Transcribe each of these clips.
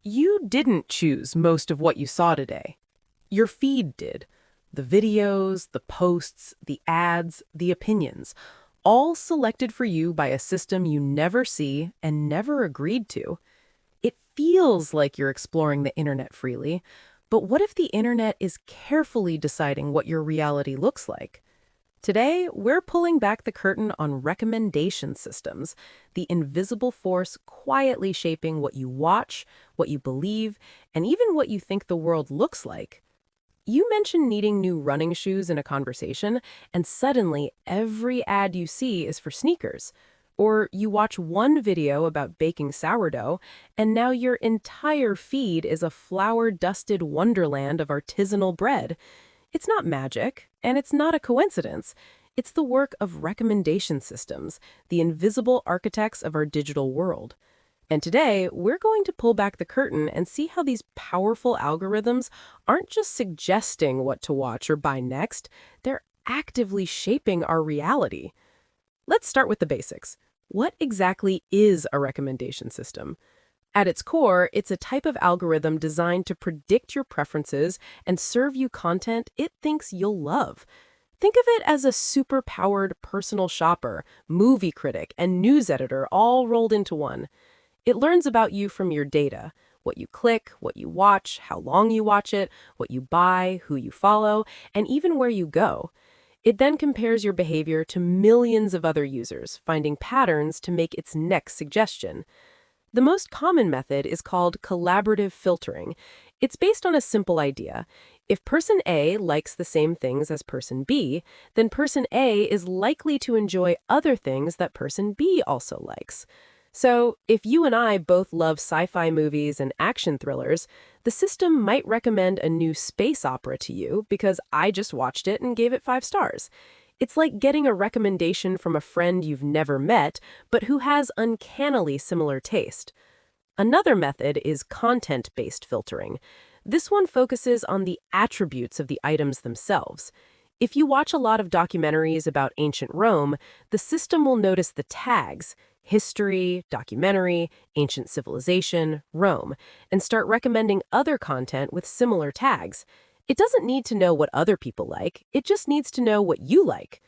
You didn't choose most of what you saw today. Your feed did. The videos, the posts, the ads, the opinions, all selected for you by a system you never see and never agreed to. It feels like you're exploring the internet freely, but what if the internet is carefully deciding what your reality looks like? Today, we're pulling back the curtain on recommendation systems, the invisible force quietly shaping what you watch, what you believe, and even what you think the world looks like. You mention needing new running shoes in a conversation, and suddenly every ad you see is for sneakers. Or you watch one video about baking sourdough, and now your entire feed is a flour-dusted wonderland of artisanal bread. It's not magic, and it's not a coincidence. It's the work of recommendation systems, the invisible architects of our digital world. And today, we're going to pull back the curtain and see how these powerful algorithms aren't just suggesting what to watch or buy next, they're actively shaping our reality. Let's start with the basics. What exactly is a recommendation system? At its core, it's a type of algorithm designed to predict your preferences and serve you content it thinks you'll love. Think of it as a super-powered personal shopper, movie critic, and news editor all rolled into one. It learns about you from your data, what you click, what you watch, how long you watch it, what you buy, who you follow, and even where you go. It then compares your behavior to millions of other users, finding patterns to make its next suggestion. The most common method is called collaborative filtering. It's based on a simple idea. If person A likes the same things as person B, then person A is likely to enjoy other things that person B also likes. So, if you and I both love sci-fi movies and action thrillers, the system might recommend a new space opera to you because I just watched it and gave it 5 stars. It's like getting a recommendation from a friend you've never met, but who has uncannily similar taste. Another method is content-based filtering. This one focuses on the attributes of the items themselves. If you watch a lot of documentaries about ancient Rome, the system will notice the tags, history, documentary, ancient civilization, Rome, and start recommending other content with similar tags. It doesn't need to know what other people like, it just needs to know what you like.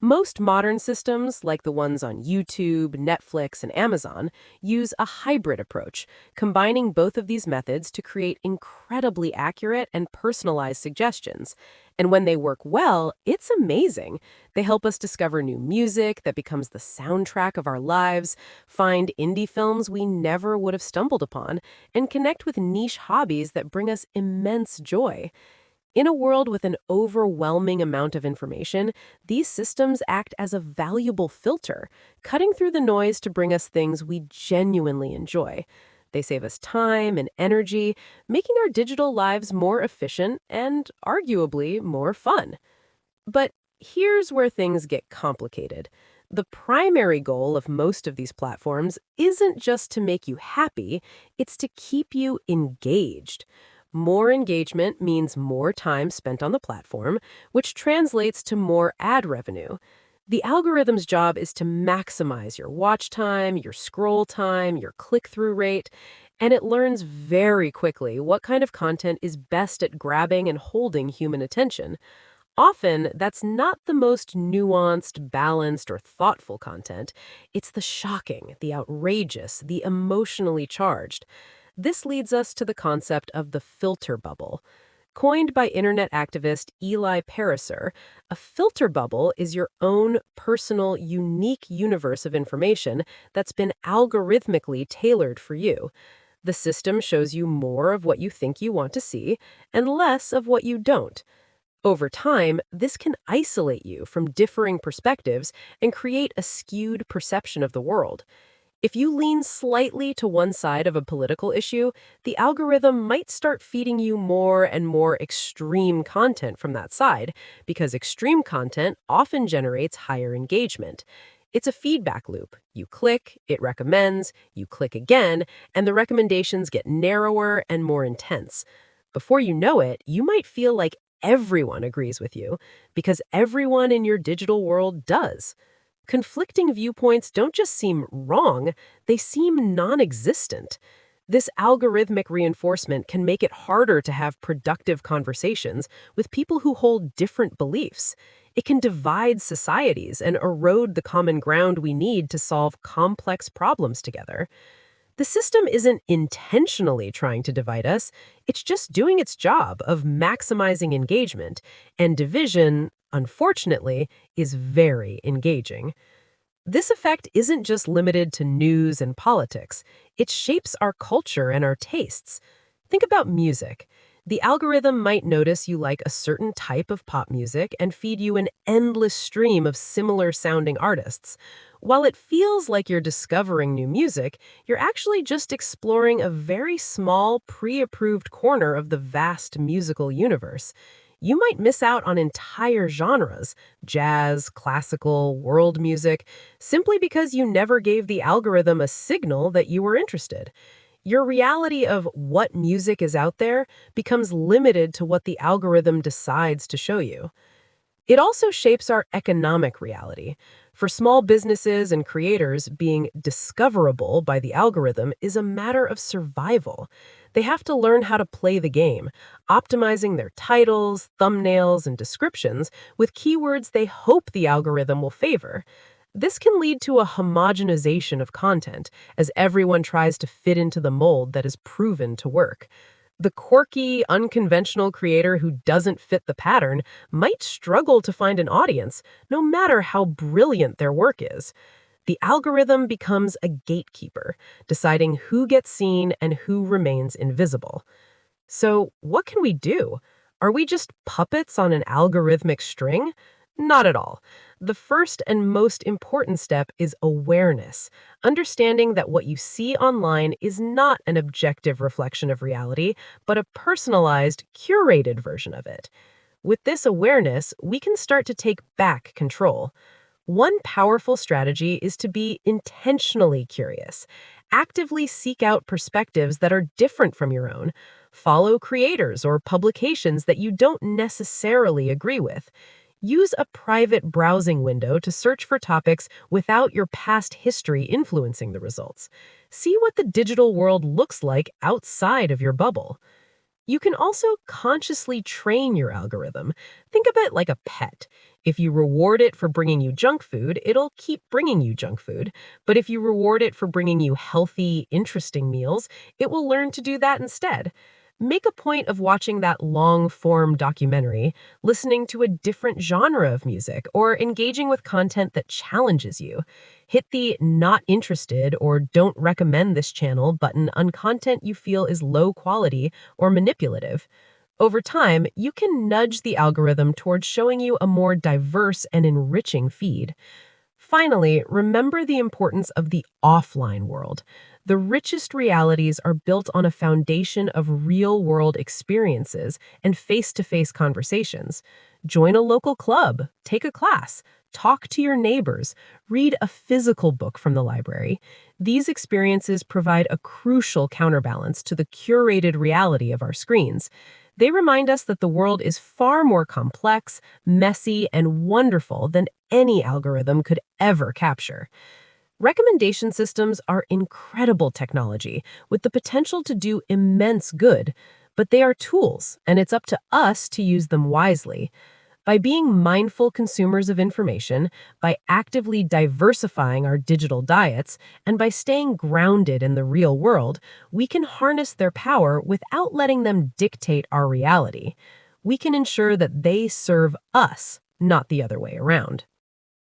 Most modern systems, like the ones on YouTube, Netflix, and Amazon, use a hybrid approach, combining both of these methods to create incredibly accurate and personalized suggestions. And when they work well, it's amazing. They help us discover new music that becomes the soundtrack of our lives, find indie films we never would have stumbled upon, and connect with niche hobbies that bring us immense joy. In a world with an overwhelming amount of information, these systems act as a valuable filter, cutting through the noise to bring us things we genuinely enjoy. They save us time and energy, making our digital lives more efficient and arguably more fun. But here's where things get complicated. The primary goal of most of these platforms isn't just to make you happy, it's to keep you engaged. More engagement means more time spent on the platform, which translates to more ad revenue. The algorithm's job is to maximize your watch time, your scroll time, your click-through rate, and it learns very quickly what kind of content is best at grabbing and holding human attention. Often, that's not the most nuanced, balanced, or thoughtful content. It's the shocking, the outrageous, the emotionally charged. This leads us to the concept of the filter bubble. Coined by internet activist Eli Pariser, a filter bubble is your own personal, unique universe of information that's been algorithmically tailored for you. The system shows you more of what you think you want to see and less of what you don't. Over time, this can isolate you from differing perspectives and create a skewed perception of the world. If you lean slightly to one side of a political issue, the algorithm might start feeding you more and more extreme content from that side, because extreme content often generates higher engagement. It's a feedback loop. You click, it recommends, you click again, and the recommendations get narrower and more intense. Before you know it, you might feel like everyone agrees with you, because everyone in your digital world does. Conflicting viewpoints don't just seem wrong, they seem non-existent. This algorithmic reinforcement can make it harder to have productive conversations with people who hold different beliefs. It can divide societies and erode the common ground we need to solve complex problems together. The system isn't intentionally trying to divide us, it's just doing its job of maximizing engagement, and division, unfortunately, is very engaging. This effect isn't just limited to news and politics, it shapes our culture and our tastes. Think about music. The algorithm might notice you like a certain type of pop music and feed you an endless stream of similar sounding artists. While it feels like you're discovering new music, you're actually just exploring a very small, pre approved corner of the vast musical universe. You might miss out on entire genres jazz, classical, world music simply because you never gave the algorithm a signal that you were interested. Your reality of what music is out there becomes limited to what the algorithm decides to show you. It also shapes our economic reality. For small businesses and creators, being discoverable by the algorithm is a matter of survival. They have to learn how to play the game, optimizing their titles, thumbnails, and descriptions with keywords they hope the algorithm will favor. This can lead to a homogenization of content as everyone tries to fit into the mold that is proven to work. The quirky, unconventional creator who doesn't fit the pattern might struggle to find an audience, no matter how brilliant their work is. The algorithm becomes a gatekeeper, deciding who gets seen and who remains invisible. So, what can we do? Are we just puppets on an algorithmic string? Not at all. The first and most important step is awareness, understanding that what you see online is not an objective reflection of reality, but a personalized, curated version of it. With this awareness, we can start to take back control. One powerful strategy is to be intentionally curious. Actively seek out perspectives that are different from your own. Follow creators or publications that you don't necessarily agree with. Use a private browsing window to search for topics without your past history influencing the results. See what the digital world looks like outside of your bubble. You can also consciously train your algorithm. Think of it like a pet. If you reward it for bringing you junk food, it'll keep bringing you junk food. But if you reward it for bringing you healthy, interesting meals, it will learn to do that instead. Make a point of watching that long-form documentary, listening to a different genre of music, or engaging with content that challenges you. Hit the not interested or don't recommend this channel button on content you feel is low quality or manipulative. Over time, you can nudge the algorithm towards showing you a more diverse and enriching feed. Finally, remember the importance of the offline world. The richest realities are built on a foundation of real world experiences and face to face conversations. Join a local club, take a class, talk to your neighbors, read a physical book from the library. These experiences provide a crucial counterbalance to the curated reality of our screens. They remind us that the world is far more complex, messy, and wonderful than any algorithm could ever capture. Recommendation systems are incredible technology with the potential to do immense good, but they are tools, and it's up to us to use them wisely. By being mindful consumers of information, by actively diversifying our digital diets, and by staying grounded in the real world, we can harness their power without letting them dictate our reality. We can ensure that they serve us, not the other way around.